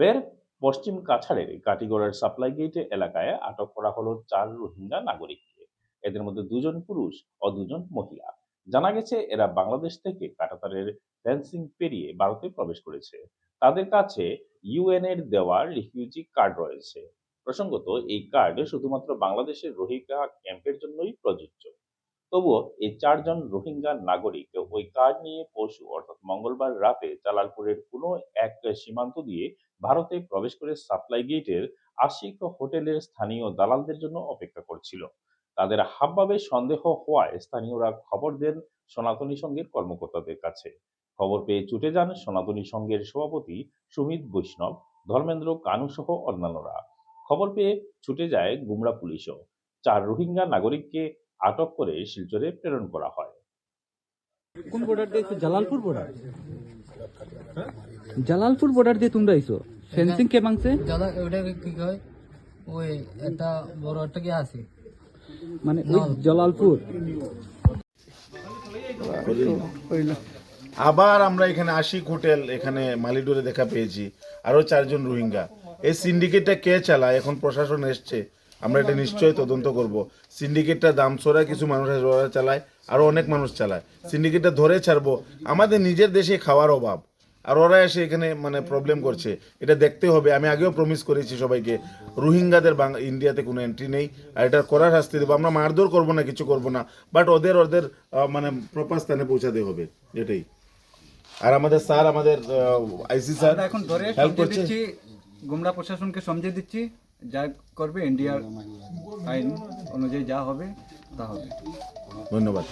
ফের পশ্চিম কাছাড়ের কাটিগড়ার supply gate এলাকায় আটক করা হলো 4 রোহিঙ্গা নাগরিককে। এদের মধ্যে 2 জন পুরুষ ও 2 জন মহিলা। জানা গেছে এরা বাংলাদেশ থেকে কাঁটাতারের ফেন্সিং পেরিয়ে ভারতে প্রবেশ করেছে। তাদের কাছে ইউএন এর দেওয়া রিফিউজি কার্ড রয়েছে। প্রসঙ্গত, এই কার্ড শুধুমাত্র বাংলাদেশের রোহিঙ্গা ক্যাম্পের জন্যই প্রযোজ্য। তবুও এই 4 জন রোহিঙ্গা নাগরিক ওই কার্ড নিয়ে পরশু অর্থাৎ মঙ্গলবার রাতে জালালপুরের কোনো এক সীমান্ত দিয়ে ভারতে প্রবেশ করে সাপ্লাই গেটের আশিক হোটেলের স্থানীয় দালালদের জন্য অপেক্ষা করছিল। তাদের হাবভাবে সন্দেহ হওয়ায় স্থানীয়রা খবর দেন সনাতনী সংঘের কর্মকর্তাদের কাছে। খবর পেয়ে ছুটে যান সনাতনী সংঘের সভাপতি সুমিত বৈষ্ণব, ধর্মেন্দ্র কানু সহ অন্যান্যরা। খবর পেয়ে ছুটে যায় গুমরা পুলিশও। 4 রোহিঙ্গা নাগরিককে আটক করে শিলচরে প্রেরণ করা হয়। কোন বর্ডার দিয়ে? জালালপুর বর্ডার। জালালপুর বর্ডার দিয়ে তোমরা আইছো? ফেন্সিং কে ভাঙছে? ওটা কি কয় ওই একটা বড় একটা কি আছে মানে ওই জালালপুর। আবার আমরা এখানে আশিক হোটেল এখানে মালিডোরে দেখা পেয়েছি আরো 4 জন রোহিঙ্গা। এই সিন্ডিকেটটা কে চালায় এখন প্রশাসন এসছে, আমরা এটা নিশ্চয়ই তদন্ত করব। সিন্ডিকেটটা দামছড়া কিছু মানুষ ওরা চালায়, আরো অনেক মানুষ চালায়। সিন্ডিকেটটা ধরে ছাড়বো, আমাদের নিজের দেশে খাওয়ার অভাব আর ওরা এসে এখানে মানে প্রবলেম করছে, এটা দেখতে হবে। আমি আগেও প্রমিস করেছি সবাইকে, রোহিঙ্গাদের ইন্ডিয়াতে কোনো এন্ট্রি নেই, আর এটা করার শাস্তি দেবো। আমরা মারধর করবো না, কিছু করবো না, বাট ওদের মানে প্রপার স্থানে পৌঁছাতে হবে, এটাই। আর আমাদের স্যার, আমাদের আইসি স্যার এখন ধরে হেল্প সমঝে করছে। দিচ্ছি, গুমরা প্রশাসনকে সমঝে দিচ্ছি, যা করবে ইন্ডিয়ার আইন অনুযায়ী যা হবে তা হবে। ধন্যবাদ।